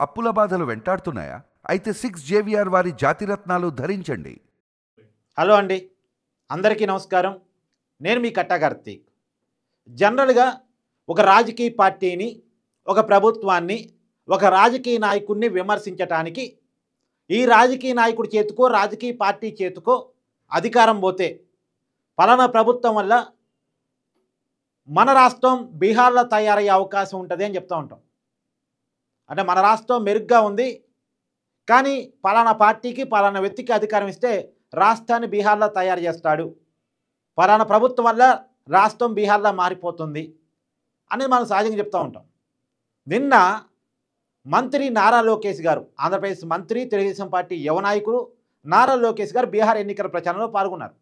అప్పుల బాధలు వెంటాడుతున్నాయా? అయితే 6 జేవిఆర్ వారి జాతిరత్నాలు ధరించండి. హలో అండి, అందరికీ నమస్కారం. నేను మీ కట్టా కార్తీక్. జనరల్గా ఒక రాజకీయ పార్టీని, ఒక ప్రభుత్వాన్ని, ఒక రాజకీయ నాయకుడిని విమర్శించటానికి ఈ రాజకీయ నాయకుడి చేతికో రాజకీయ పార్టీ చేతికో అధికారం పోతే పలానా ప్రభుత్వం వల్ల మన రాష్ట్రం బీహార్లో తయారయ్యే అవకాశం ఉంటుంది అని చెప్తూ ఉంటాం. అంటే మన రాష్ట్రం మెరుగ్గా ఉంది, కానీ పలానా పార్టీకి పలానా వ్యక్తికి అధికారం ఇస్తే రాష్ట్రాన్ని బీహార్లో తయారు చేస్తాడు, పలానా ప్రభుత్వం వల్ల రాష్ట్రం బీహార్లో మారిపోతుంది అనేది మనం సహజంగా చెప్తూ ఉంటాం. నిన్న మంత్రి నారా లోకేష్ గారు, ఆంధ్రప్రదేశ్ మంత్రి, తెలుగుదేశం పార్టీ యువ నాయకులు నారా లోకేష్ గారు బీహార్ ఎన్నికల ప్రచారంలో పాల్గొన్నారు.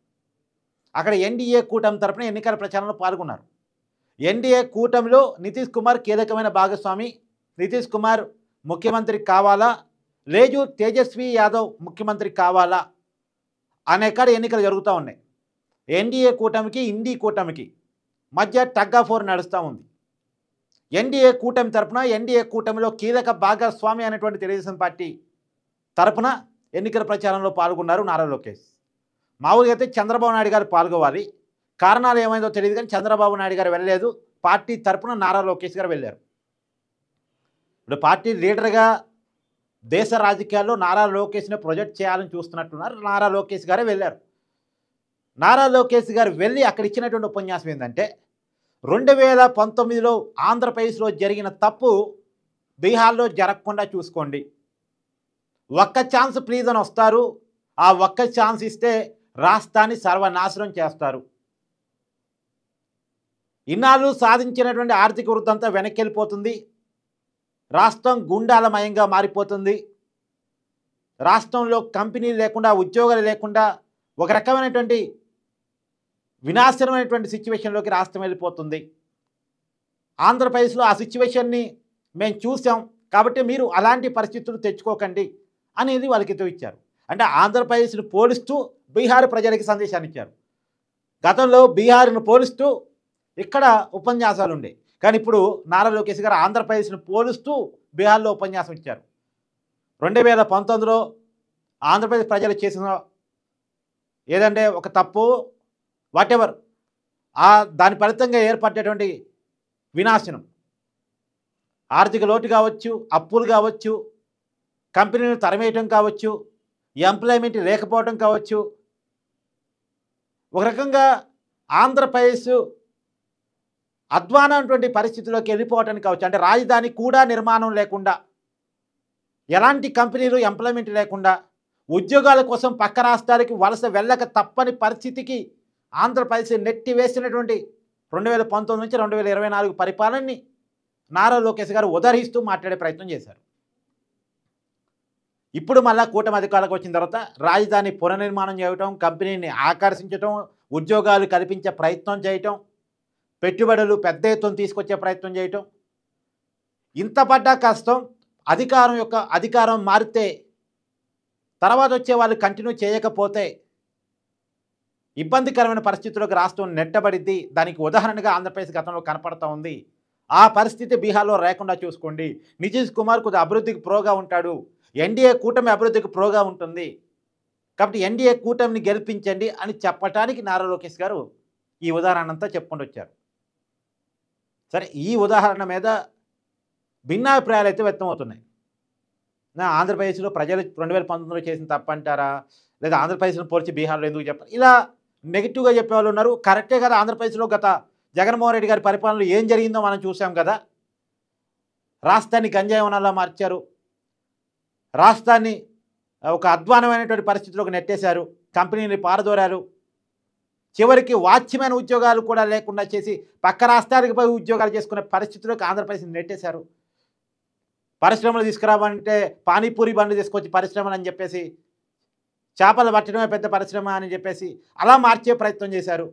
అక్కడ ఎన్డీఏ కూటమి తరపున ఎన్నికల ప్రచారంలో పాల్గొన్నారు. ఎన్డీఏ కూటమిలో నితీష్ కుమార్ కీలకమైన భాగస్వామి. నితీష్ కుమార్ ముఖ్యమంత్రి కావాలా, లేదు తేజస్వి యాదవ్ ముఖ్యమంత్రి కావాలా అనే కాడ ఎన్నికలు జరుగుతూ ఉన్నాయి. ఎన్డీఏ కూటమికి, ఇండీ కూటమికి మధ్య టగ్ ఆఫ్ వార్ నడుస్తూ ఉంది. ఎన్డీఏ కూటమి తరపున, ఎన్డీఏ కూటమిలో కీలక భాగస్వామి అనేటువంటి తెలుగుదేశం పార్టీ తరపున ఎన్నికల ప్రచారంలో పాల్గొన్నారు నారా లోకేష్. మామూలుగా అయితే చంద్రబాబు నాయుడు గారు పాల్గొవాలి, కారణాలు ఏమైందో తెలియదు కానీ చంద్రబాబు నాయుడు గారు వెళ్ళలేదు. పార్టీ తరపున నారా లోకేష్ గారు వెళ్ళారు. ఇప్పుడు పార్టీ లీడర్గా దేశ రాజకీయాల్లో నారా లోకేష్ని ప్రొజెక్ట్ చేయాలని చూస్తున్నట్టున్నారు. నారా లోకేష్ గారే వెళ్ళారు. నారా లోకేష్ గారు వెళ్ళి అక్కడ ఇచ్చినటువంటి ఉపన్యాసం ఏంటంటే, 2019లో ఆంధ్రప్రదేశ్లో జరిగిన తప్పు బీహార్లో జరగకుండా చూసుకోండి, ఒక్క ఛాన్స్ ప్లీజ్ అని వస్తారు, ఆ ఒక్క ఛాన్స్ ఇస్తే రాష్ట్రాన్ని సర్వనాశనం చేస్తారు. ఇన్నాళ్ళు సాధించినటువంటి ఆర్థిక వృద్ధి అంతా వెనక్కి వెళ్ళిపోతుంది, రాష్ట్రం గుండాలమయంగా మారిపోతుంది, రాష్ట్రంలో కంపెనీలు లేకుండా, ఉద్యోగాలు లేకుండా ఒక రకమైనటువంటి వినాశనమైనటువంటి సిచ్యువేషన్లోకి రాష్ట్రం వెళ్ళిపోతుంది. ఆంధ్రప్రదేశ్లో ఆ సిచ్యువేషన్ని మేము చూసాం, కాబట్టి మీరు అలాంటి పరిస్థితులు తెచ్చుకోకండి అనేది వాళ్ళకి ఇచ్చారు. అంటే ఆంధ్రప్రదేశ్ను పోలిస్తూ బీహార్ ప్రజలకి సందేశాన్ని ఇచ్చారు. గతంలో బీహార్ను పోలిస్తూ ఇక్కడ ఉపన్యాసాలు ఉండే, కానీ ఇప్పుడు నారా లోకేష్ గారు ఆంధ్రప్రదేశ్ను పోలుస్తూ బీహార్లో ఉపన్యాసం ఇచ్చారు. 2019లో ఆంధ్రప్రదేశ్ ప్రజలు చేసిన ఏదంటే ఒక తప్పు, వాటెవర్, దాని ఫలితంగా ఏర్పడేటువంటి వినాశనం, ఆర్థిక లోటు కావచ్చు, అప్పులు కావచ్చు, కంపెనీలు తరమేయటం కావచ్చు, ఎంప్లాయ్మెంట్ లేకపోవడం కావచ్చు, ఒక రకంగా ఆంధ్రప్రదేశ్ అధ్వానమైనటువంటి పరిస్థితిలోకి వెళ్ళిపోవటానికి కావచ్చు. అంటే రాజధాని కూడా నిర్మాణం లేకుండా, ఎలాంటి కంపెనీలు ఎంప్లాయ్మెంట్ లేకుండా, ఉద్యోగాల కోసం పక్క రాష్ట్రాలకి వలస వెళ్ళక తప్పని పరిస్థితికి ఆంధ్రప్రదేశ్ నెట్టి వేసినటువంటి 2019 నుంచి 2024 పరిపాలనని నారా లోకేష్ గారు ఉదహరిస్తూ మాట్లాడే ప్రయత్నం చేశారు. ఇప్పుడు మళ్ళా కూటమి అధికారులకు వచ్చిన తర్వాత రాజధాని పునర్నిర్మాణం చేయటం, కంపెనీని ఆకర్షించటం, ఉద్యోగాలు కల్పించే ప్రయత్నం చేయటం, పెట్టుబడులు పెద్ద ఎత్తున తీసుకొచ్చే ప్రయత్నం చేయటం, ఇంత పడ్డ కష్టం. అధికారం మారితే తర్వాత వచ్చే వాళ్ళు కంటిన్యూ చేయకపోతే ఇబ్బందికరమైన పరిస్థితుల్లోకి రాష్ట్రం నెట్టబడిద్ది. దానికి ఉదాహరణగా ఆంధ్రప్రదేశ్ గతంలో కనపడతా ఉంది. ఆ పరిస్థితి బీహార్లో రాకుండా చూసుకోండి. నితీష్ కుమార్ కొద్దిగా అభివృద్ధికి ప్రోగా ఉంటాడు, ఎన్డీఏ కూటమి అభివృద్ధికి ప్రోగా ఉంటుంది, కాబట్టి ఎన్డీఏ కూటమిని గెలిపించండి అని చెప్పటానికి నారా లోకేష్ గారు ఈ ఉదాహరణ అంతా చెప్పుకుంటూ వచ్చారు. సరే, ఈ ఉదాహరణ మీద భిన్నాభిప్రాయాలు అయితే వ్యక్తమవుతున్నాయి. ఆంధ్రప్రదేశ్లో ప్రజలు 2019లో చేసిన తప్పంటారా, లేదా ఆంధ్రప్రదేశ్ను పోల్చి బీహార్లో ఎందుకు చెప్పారు, ఇలా నెగిటివ్గా చెప్పేవాళ్ళు ఉన్నారు. కరెక్టే కదా, ఆంధ్రప్రదేశ్లో గత జగన్మోహన్ రెడ్డి గారి పరిపాలనలో ఏం జరిగిందో మనం చూసాం కదా. రాష్ట్రాన్ని గంజాయి వనాలా మార్చారు, రాష్ట్రాన్ని ఒక అధ్వానమైనటువంటి పరిస్థితిలోకి నెట్టేశారు, కంపెనీని పారదోరారు, చివరికి వాచ్యమైన ఉద్యోగాలు కూడా లేకుండా చేసి పక్క రాష్ట్రాలకు పోయి ఉద్యోగాలు చేసుకునే పరిస్థితిలోకి ఆంధ్రప్రదేశ్ నెట్టేశారు. పరిశ్రమలు తీసుకురావాలంటే పానీపూరి బండ్లు తీసుకొచ్చి పరిశ్రమలు అని చెప్పేసి, చేపలు పట్టడమే పెద్ద పరిశ్రమ అని చెప్పేసి అలా మార్చే ప్రయత్నం చేశారు.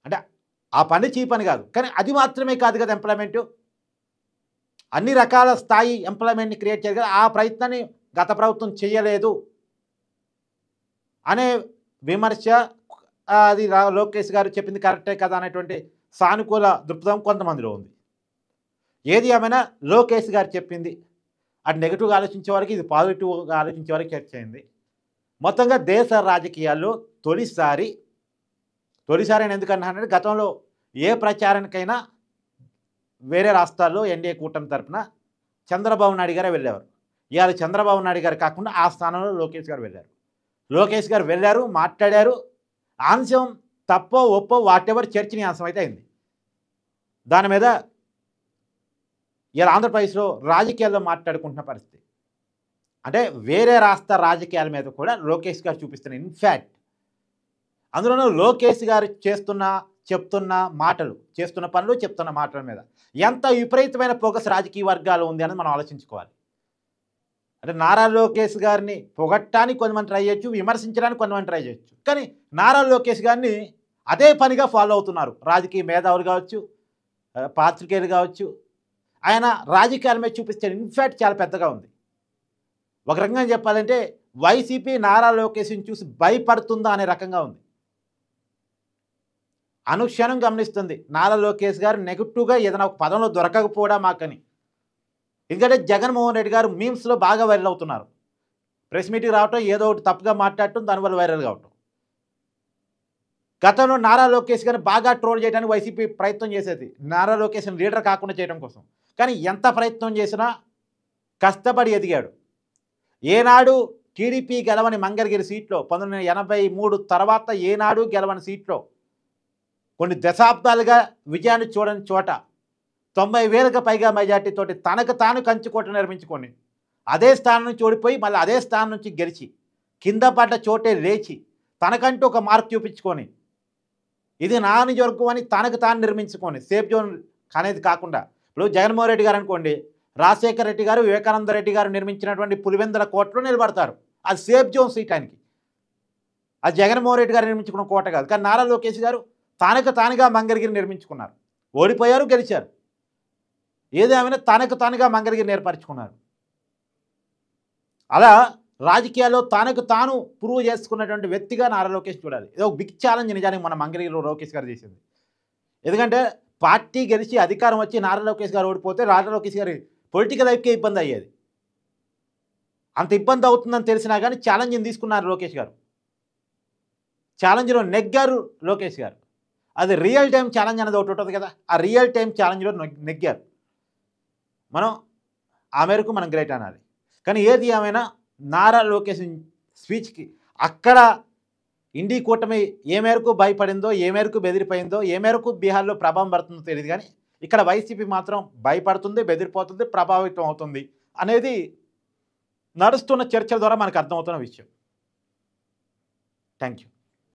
అంటే ఆ పని చీ పని కాదు, కానీ అది మాత్రమే కాదు కదా ఎంప్లాయ్మెంటు, అన్ని రకాల స్థాయి ఎంప్లాయ్మెంట్ని క్రియేట్ చేయాలి కదా. ఆ ప్రయత్నాన్ని గత ప్రభుత్వం చేయలేదు అనే విమర్శ, అది లోకేష్ గారు చెప్పింది కరెక్టే కదా అనేటువంటి సానుకూల దృక్పథం కొంతమందిలో ఉంది. ఏది ఏమైనా లోకేష్ గారు చెప్పింది అటు నెగిటివ్గా ఆలోచించే వారికి ఇది పాజిటివ్గా ఆలోచించే వారికి చర్చ అయింది. మొత్తంగా దేశ రాజకీయాల్లో తొలిసారి అని ఎందుకన్నానంటే గతంలో ఏ ప్రచారానికైనా వేరే రాష్ట్రాల్లో ఎన్డీఏ కూటమి తరపున చంద్రబాబు నాయుడు గారే వెళ్ళేవారు. ఇవాళ చంద్రబాబు నాయుడు గారు కాకుండా ఆ స్థానంలో లోకేష్ గారు వెళ్ళారు. లోకేష్ గారు వెళ్ళారు, మాట్లాడారు. అంశం తప్పో ఒప్పో వాటెవర్ చర్చనీయాంశం అయితే అయింది. దాని మీద ఇలా ఆంధ్రప్రదేశ్లో రాజకీయాల్లో మాట్లాడుకుంటున్న పరిస్థితి. అంటే వేరే రాష్ట్ర రాజకీయాల మీద కూడా లోకేష్ గారు చూపిస్తున్న ఇన్ఫ్యాక్ట్ అందులోనూ లోకేష్ గారు చెప్తున్న మాటలు, చేస్తున్న పనులు, చెప్తున్న మాటల మీద ఎంత విపరీతమైన ఫోకస్ రాజకీయ వర్గాలు ఉంది అని మనం ఆలోచించుకోవాలి. అంటే నారా లోకేష్ గారిని పొగట్టడానికి కొంతమంది ట్రై చేయొచ్చు, విమర్శించడానికి కొంతమంది ట్రై చేయొచ్చు. కానీ నారా లోకేష్ గారిని అదే పనిగా ఫాలో అవుతున్నారు రాజకీయ మేధావులు కావచ్చు, పాత్రికేయులు కావచ్చు. ఆయన రాజకీయాల మీద చూపిస్తే ఇన్ఫ్యాక్ట్ చాలా పెద్దగా ఉంది. ఒక రకంగా చెప్పాలంటే వైసీపీ నారా లోకేష్ని చూసి భయపడుతుందా అనే రకంగా ఉంది. అనుక్షణం గమనిస్తుంది నారా లోకేష్ గారు నెగిటివ్గా ఏదైనా ఒక పదంలో దొరకకపోవడా మాకని. ఎందుకంటే జగన్మోహన్ రెడ్డి గారు మీమ్స్లో బాగా వైరల్ అవుతున్నారు. ప్రెస్ మీటింగ్ రావటం, ఏదో ఒకటి తప్పుగా మాట్లాడటం, దానివల్ల వైరల్ కావటం. గతంలో నారా లోకేష్ గారిని బాగా ట్రోల్ చేయడానికి వైసీపీ ప్రయత్నం చేసేది, నారా లోకేష్ని లీడర్ కాకుండా చేయడం కోసం. కానీ ఎంత ప్రయత్నం చేసినా కష్టపడి ఎదిగాడు. ఏనాడు టీడీపీ గెలవని మంగళగిరి సీట్లో 1983 తర్వాత ఏనాడు గెలవని సీట్లో కొన్ని దశాబ్దాలుగా విజయాన్ని చూడని చోట 90,000కు పైగా మెజార్టీతోటి తనకు తాను కంచుకోట నిర్మించుకొని అదే స్థానం నుంచి ఓడిపోయి మళ్ళీ అదే స్థానం నుంచి గెలిచి కింద పడ్డ చోటే లేచి తనకంటూ ఒక మార్క్ చూపించుకొని ఇది నా నియోజకవర్గం అని తనకు తాను నిర్మించుకొని సేఫ్ జోన్ అనేది కాకుండా, ఇప్పుడు జగన్మోహన్ రెడ్డి గారు అనుకోండి, రాజశేఖర రెడ్డి గారు, వివేకానంద రెడ్డి గారు నిర్మించినటువంటి పులివెందుల కోటలో నిలబడతారు. అది సేఫ్ జోన్ సీట్ ఆయనకి. అది జగన్మోహన్ రెడ్డి గారు నిర్మించుకున్న కోట కాదు. కానీ నారా లోకేష్ గారు తనకు తానుగా మంగళగిరి నిర్మించుకున్నారు. ఓడిపోయారు, గెలిచారు. ఏదేమైనా తనకు తానుగా మంగళగిరి ఏర్పరచుకున్నారు. అలా రాజకీయాల్లో తనకు తాను ప్రూవ్ చేసుకున్నటువంటి వ్యక్తిగా నారా లోకేష్ చూడాలి. ఇది ఒక బిగ్ ఛాలెంజ్ నిజానికి మన మంగళగిరిలో లోకేష్ గారు చేసింది. ఎందుకంటే పార్టీ గెలిచి అధికారం వచ్చి నారా లోకేష్ గారు ఓడిపోతే నారా లోకేష్ గారి పొలిటికల్ లైఫ్కే ఇబ్బంది అయ్యేది. అంత ఇబ్బంది అవుతుందని తెలిసినా కానీ ఛాలెంజ్ని తీసుకున్నారు లోకేష్ గారు. ఛాలెంజ్లో నెగ్గారు లోకేష్ గారు. అది రియల్ టైం ఛాలెంజ్ అనేది ఒకటి ఉంటుంది కదా, ఆ రియల్ టైం ఛాలెంజ్లో నెగ్గారు. మనం ఆ మేరకు మనం గ్రేట్ అనాలి. కానీ ఏది ఏమైనా నారా లోకేష్ స్పీచ్కి అక్కడ ఇండి కూటమి ఏ మేరకు భయపడిందో, ఏ మేరకు బెదిరిపోయిందో, ఏ మేరకు బీహార్లో ప్రభావం పడుతుందో తెలియదు. కానీ ఇక్కడ వైసీపీ మాత్రం భయపడుతుంది, బెదిరిపోతుంది, ప్రభావితం అవుతుంది అనేది నడుస్తున్న చర్చల ద్వారా మనకు అర్థమవుతున్న విషయం. Thank you.